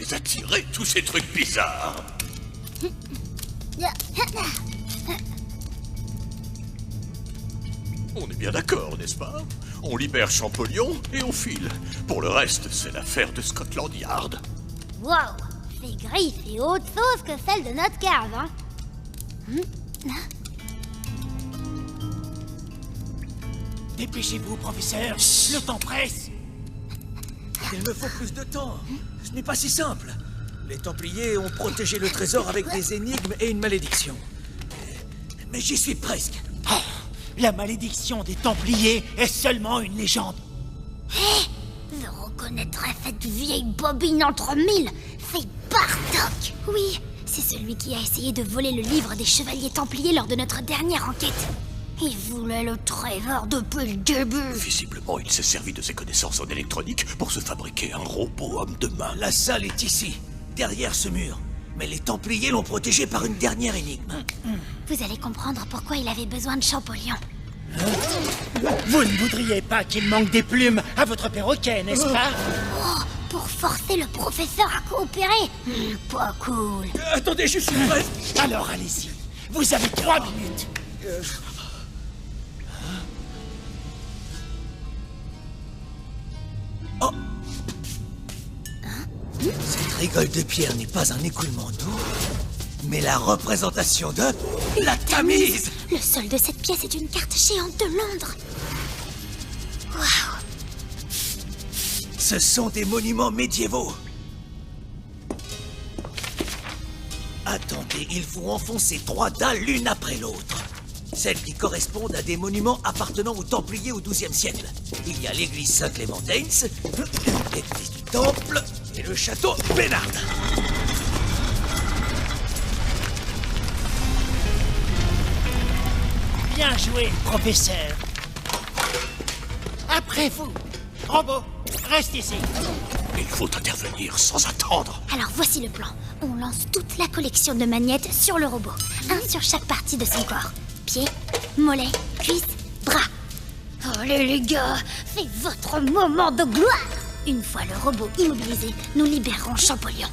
les attirer, tous ces trucs bizarres? On est bien d'accord, n'est-ce pas? On libère Champollion et on file. Pour le reste, c'est l'affaire de Scotland Yard. Waouh, ces grilles, c'est autre chose que celle de notre cave, hein. Dépêchez-vous, professeur. Le temps presse. Il me faut plus de temps. Ce n'est pas si simple. Les Templiers ont protégé le trésor avec des énigmes et une malédiction. Mais j'y suis presque. Oh, la malédiction des Templiers est seulement une légende. Je reconnaîtrais cette vieille bobine entre mille. C'est Bartok. Oui, c'est celui qui a essayé de voler le livre des Chevaliers Templiers lors de notre dernière enquête. Il voulait le trésor depuis le début. Visiblement, il s'est servi de ses connaissances en électronique pour se fabriquer un robot homme de main. La salle est ici, derrière ce mur. Mais les Templiers l'ont protégé par une dernière énigme. Vous allez comprendre pourquoi il avait besoin de Champollion. Vous ne voudriez pas qu'il manque des plumes à votre perroquet, n'est-ce pas? Oh, pour forcer le professeur à coopérer. Pas cool. Attendez, je suis prêt. Alors allez-y, vous avez 3 minutes. Oh. Cette rigole de pierre n'est pas un écoulement d'eau, mais la représentation de la Tamise. Le sol de cette pièce est une carte géante de Londres. Waouh. Ce sont des monuments médiévaux. Attendez, il faut enfoncer 3 dalles l'une après l'autre. Celles qui correspondent à des monuments appartenant aux Templiers au XIIe siècle. Il y a l'église Saint-Clément d'Ains, l'église du Temple et le château Bénard. Bien joué, professeur. Après vous. Robot, reste ici. Il faut intervenir sans attendre. Alors voici le plan. On lance toute la collection de magnettes sur le robot. Un sur chaque partie de son corps. Pieds, mollets, cuisses, bras. Allez les gars, c'est votre moment de gloire. Une fois le robot immobilisé, nous libérerons Champollion.